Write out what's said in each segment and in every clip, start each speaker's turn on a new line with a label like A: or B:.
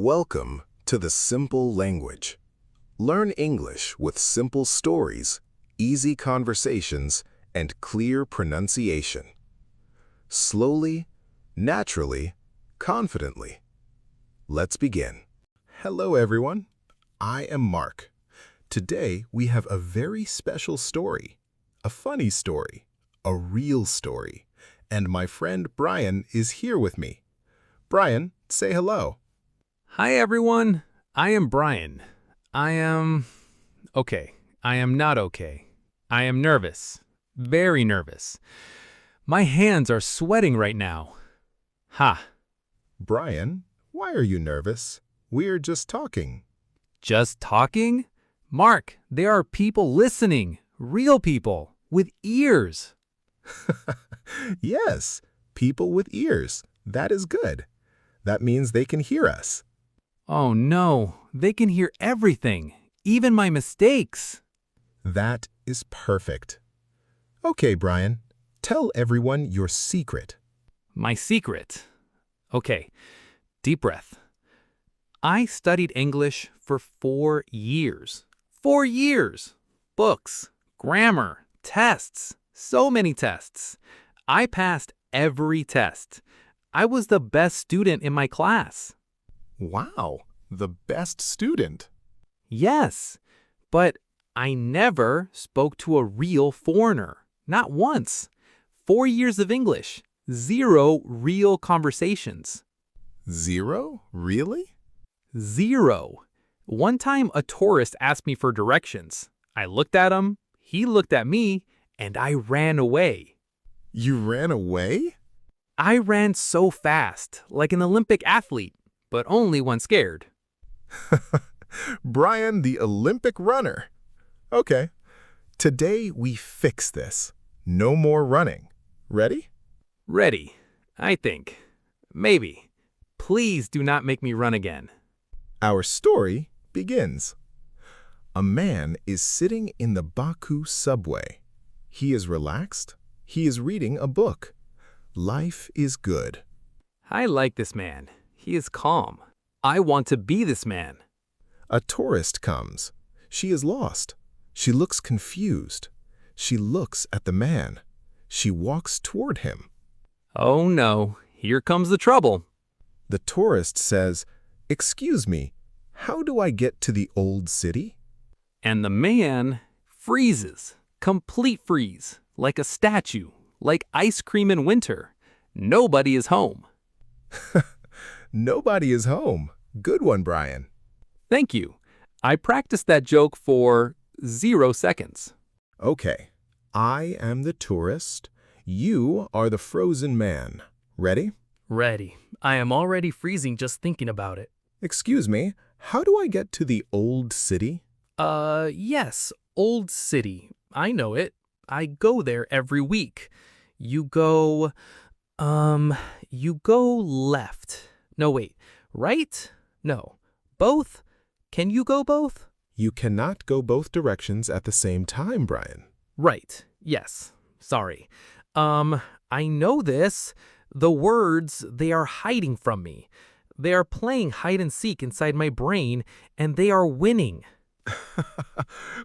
A: Welcome to the Simple Language. Learn English with simple stories, easy conversations, and clear pronunciation. Slowly, naturally, confidently. Let's begin. Hello, everyone. I am Mark. Today, we have a very special story, a funny story, a real story, and my friend Brian is here with me. Brian, say hello.
B: Hi, everyone. I am Brian. I am not okay. I am nervous. Very nervous. My hands are sweating right now. Ha.
A: Brian, why are you nervous? We're just talking.
B: Just talking? Mark, there are people listening. Real people. With ears.
A: Yes, people with ears. That is good. That means they can hear us.
B: Oh no, they can hear everything. Even my mistakes.
A: That is perfect. Okay, Brian, tell everyone your secret.
B: My secret. Okay, deep breath. I studied English for 4 years. 4 years! Books, grammar, tests, so many tests. I passed every test. I was the best student in my class.
A: Wow, the best student.
B: Yes, but I never spoke to a real foreigner. Not once. 4 years of English. 0 real conversations.
A: 0? Really?
B: 0. One time a tourist asked me for directions. I looked at him, he looked at me, and I ran away.
A: You ran away?
B: I ran so fast, like an Olympic athlete, but only when scared.
A: Brian, the Olympic runner. Okay, today we fix this. No more running. Ready?
B: Ready, I think. Maybe. Please do not make me run again.
A: Our story begins. A man is sitting in the Baku subway. He is relaxed. He is reading a book. Life is good.
B: I like this man. He is calm. I want to be this man.
A: A tourist comes. She is lost. She looks confused. She looks at the man. She walks toward him.
B: Oh no, here comes the trouble.
A: The tourist says, "Excuse me, how do I get to the old city?"
B: And the man freezes. Complete freeze. Like a statue. Like ice cream in winter. Nobody is home.
A: Nobody is home. Good one, Brian.
B: Thank you. I practiced that joke for 0 seconds.
A: Okay, I am the tourist. You are the frozen man. Ready?
C: Ready. I am already freezing just thinking about it.
A: Excuse me, how do I get to the old city?
C: Yes, Old City. I know it. I go there every week. You go left. No, wait. Right? No. Both? Can you go both?
A: You cannot go both directions at the same time, Brian.
C: Right. Yes. Sorry. I know this. The words, they are hiding from me. They are playing hide and seek inside my brain, and they are winning.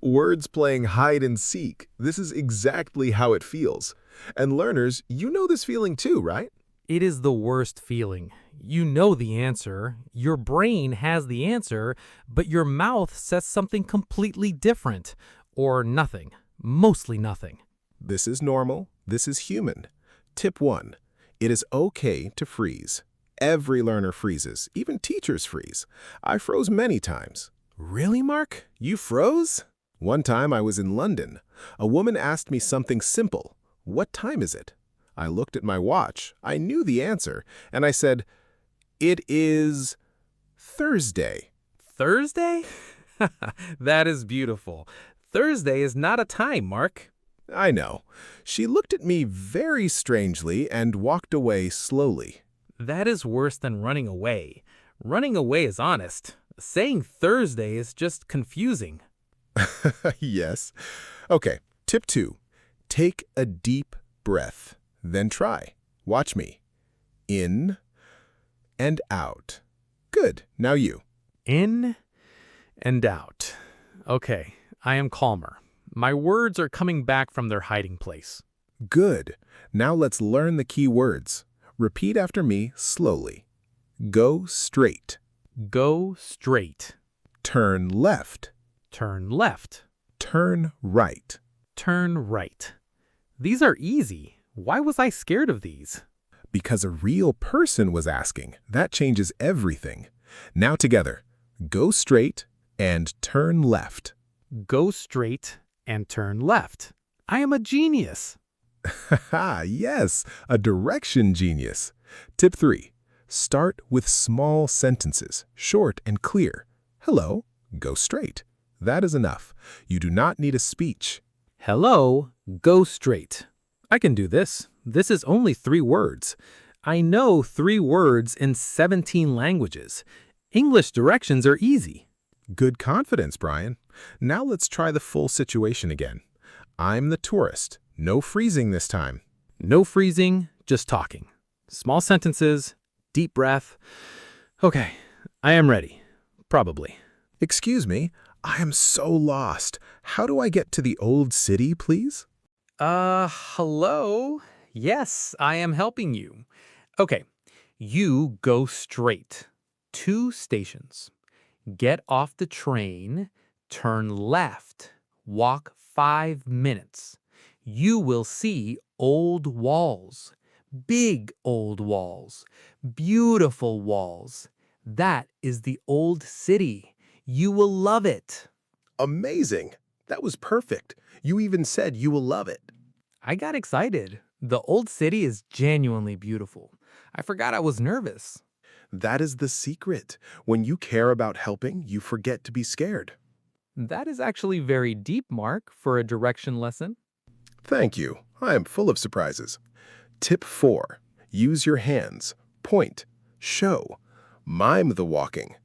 A: Words playing hide and seek. This is exactly how it feels. And learners, you know this feeling too, right?
C: It is the worst feeling. You know the answer. Your brain has the answer, but your mouth says something completely different. Or nothing. Mostly nothing.
A: This is normal. This is human. Tip 1. It is okay to freeze. Every learner freezes. Even teachers freeze. I froze many times. Really, Mark? You froze? One time I was in London. A woman asked me something simple. What time is it? I looked at my watch. I knew the answer. And I said, "It is Thursday."
C: Thursday? That is beautiful. Thursday is not a time, Mark.
A: I know. She looked at me very strangely and walked away slowly.
C: That is worse than running away. Running away is honest. Saying Thursday is just confusing.
A: Yes. Okay, tip 2. Take a deep breath. Then try. Watch me. In and out. Good. Now you.
C: In and out. Okay, I am calmer. My words are coming back from their hiding place.
A: Good. Now let's learn the key words. Repeat after me slowly. Go straight.
C: Go straight.
A: Turn left.
C: Turn left.
A: Turn right.
C: Turn right. These are easy. Why was I scared of these?
A: Because a real person was asking. That changes everything. Now together. Go straight and turn left.
C: Go straight and turn left. I am a genius.
A: Haha, yes, a direction genius. Tip 3. Start with small sentences, short and clear. Hello, go straight. That is enough. You do not need a speech.
C: Hello, go straight. I can do this. This is only 3 words. I know 3 words in 17 languages. English directions are easy.
A: Good confidence, Brian. Now let's try the full situation again. I'm the tourist. No freezing this time.
C: No freezing, just talking. Small sentences, deep breath. Okay, I am ready. Probably.
A: Excuse me, I am so lost. How do I get to the old city, please?
C: Hello? Yes, I am helping you. Okay, you go straight. 2 stations. Get off the train, turn left, walk 5 minutes. You will see old walls, big old walls, beautiful walls. That is the old city. You will love it.
A: Amazing. That was perfect. You even said you will love it.
C: I got excited. The old city is genuinely beautiful. I forgot I was nervous.
A: That is the secret. When you care about helping, you forget to be scared.
C: That is actually very deep, Mark, for a direction lesson.
A: Thank you. I am full of surprises. Tip 4. Use your hands. Point. Show. Mime the walking.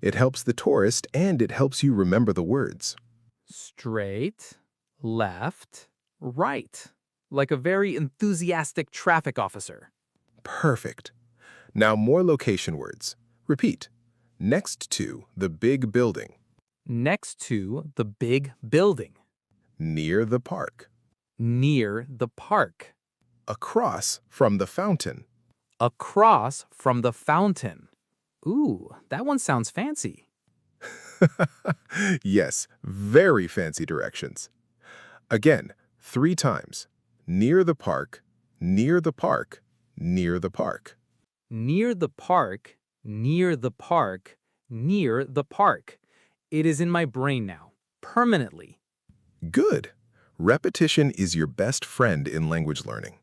A: It helps the tourist and it helps you remember the words.
C: Straight, left, right. Like a very enthusiastic traffic officer.
A: Perfect. Now more location words. Repeat. Next to the big building.
C: Next to the big building.
A: Near the park.
C: Near the park.
A: Across from the fountain.
C: Across from the fountain. Ooh, that one sounds fancy.
A: Yes, very fancy directions. Again, 3 times. Near the park, near the park, near the park.
C: Near the park, near the park, near the park. It is in my brain now, permanently.
A: Good. Repetition is your best friend in language learning.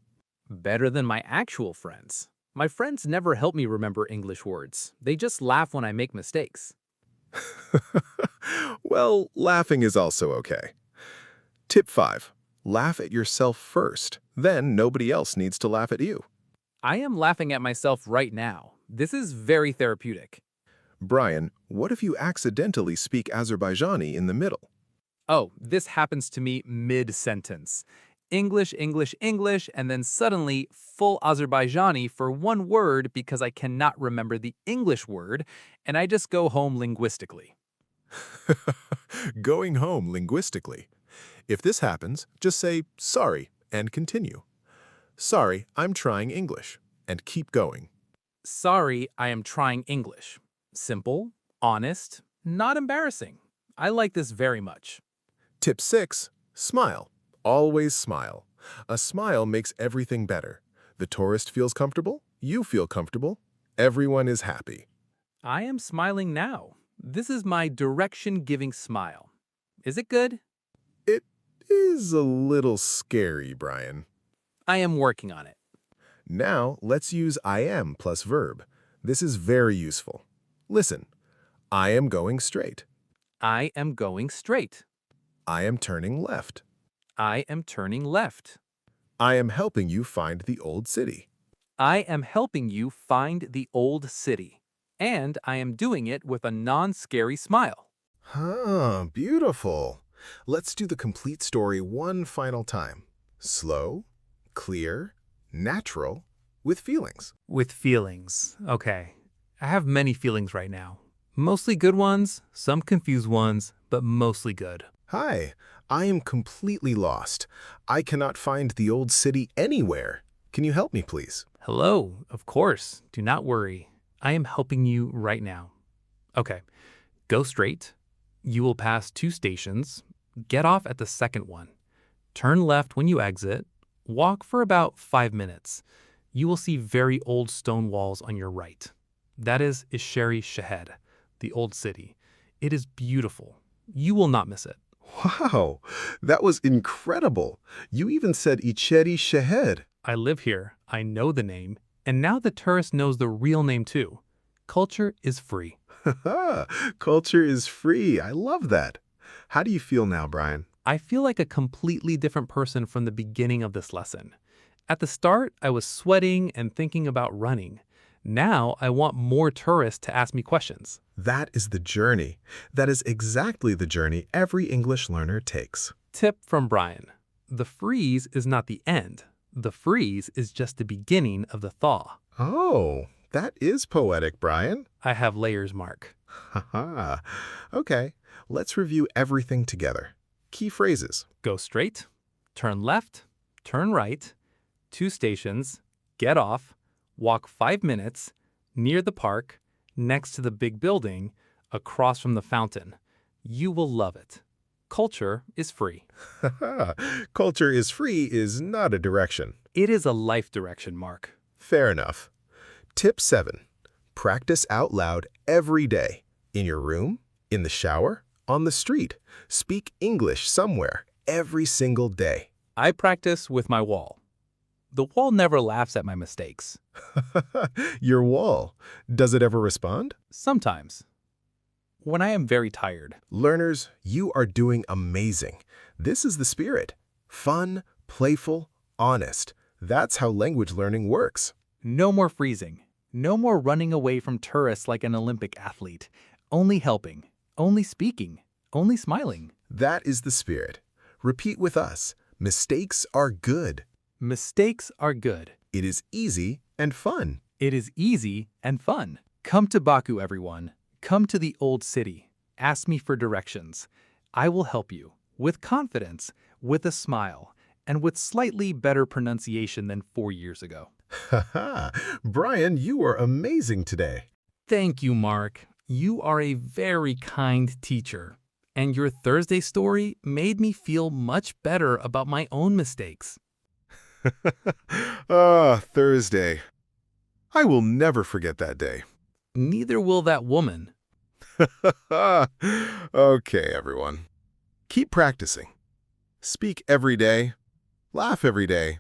C: Better than my actual friends. My friends never help me remember English words. They just laugh when I make mistakes.
A: Well, laughing is also okay. Tip 5. Laugh at yourself first. Then nobody else needs to laugh at you.
C: I am laughing at myself right now. This is very therapeutic.
A: Brian, what if you accidentally speak Azerbaijani in the middle?
C: Oh, this happens to me mid-sentence. English, English, English, and then suddenly full Azerbaijani for one word because I cannot remember the English word, and I just go home linguistically.
A: Going home linguistically. If this happens, just say, sorry, and continue. Sorry, I'm trying English, and keep going.
C: Sorry, I am trying English. Simple, honest, not embarrassing. I like this very much.
A: Tip 6. Smile. Always smile. A smile makes everything better. The tourist feels comfortable, you feel comfortable, everyone is happy.
C: I am smiling now. This is my direction-giving smile. Is it good?
A: It is a little scary, Brian.
C: I am working on it.
A: Now, let's use I am plus verb. This is very useful. Listen. I am going straight.
C: I am going straight.
A: I am turning left.
C: I am turning left.
A: I am helping you find the old city.
C: I am helping you find the old city. And I am doing it with a non-scary smile.
A: Beautiful. Let's do the complete story one final time. Slow, clear, natural, with feelings.
C: With feelings. Okay.
B: I have many feelings right now. Mostly good ones, some confused ones, but mostly good.
A: Hi, I am completely lost. I cannot find the old city anywhere. Can you help me, please?
B: Hello, of course. Do not worry. I am helping you right now. Okay, go straight. You will pass 2 stations. Get off at the second one. Turn left when you exit. Walk for about 5 minutes. You will see very old stone walls on your right. That is Isheri Shahed, the old city. It is beautiful. You will not miss it.
A: Wow, that was incredible. You even said Icheri Shehed.
B: I live here, I know the name, and now the tourist knows the real name too. Culture is free.
A: Culture is free. I love that. How do you feel now, Brian?
B: I feel like a completely different person from the beginning of this lesson. At the start, I was sweating and thinking about running. Now, I want more tourists to ask me questions.
A: That is the journey. That is exactly the journey every English learner takes.
B: Tip from Brian. The freeze is not the end. The freeze is just the beginning of the thaw.
A: Oh, that is poetic, Brian.
B: I have layers, Mark.
A: Haha. Okay, let's review everything together. Key phrases.
B: Go straight, turn left, turn right, 2 stations, get off, walk 5 minutes, near the park, next to the big building, across from the fountain. You will love it. Culture is free.
A: Culture is free is not a direction.
B: It is a life direction, Mark.
A: Fair enough. Tip 7. Practice out loud every day. In your room, in the shower, on the street. Speak English somewhere every single day.
B: I practice with my wall. The wall never laughs at my mistakes.
A: Your wall. Does it ever respond?
B: Sometimes. When I am very tired.
A: Learners, you are doing amazing. This is the spirit. Fun, playful, honest. That's how language learning works.
B: No more freezing. No more running away from tourists like an Olympic athlete. Only helping. Only speaking. Only smiling.
A: That is the spirit. Repeat with us. Mistakes are good.
B: Mistakes are good.
A: It is easy and fun.
B: It is easy and fun. Come to Baku, everyone. Come to the old city. Ask me for directions. I will help you, with confidence, with a smile, and with slightly better pronunciation than 4 years ago.
A: Haha, Brian, you are amazing today.
B: Thank you, Mark. You are a very kind teacher. And your Thursday story made me feel much better about my own mistakes.
A: Thursday. I will never forget that day.
B: Neither will that woman.
A: Okay, everyone. Keep practicing. Speak every day. Laugh every day.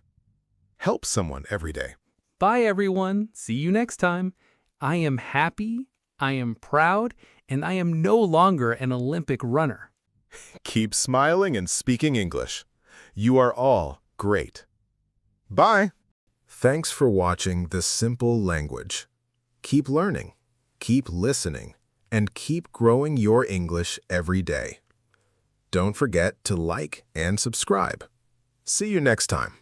A: Help someone every day.
B: Bye, everyone. See you next time. I am happy, I am proud, and I am no longer an Olympic runner.
A: Keep smiling and speaking English. You are all great. Bye. Thanks for watching The Simple Language. Keep learning, keep listening, and keep growing your English every day. Don't forget to like and subscribe. See you next time.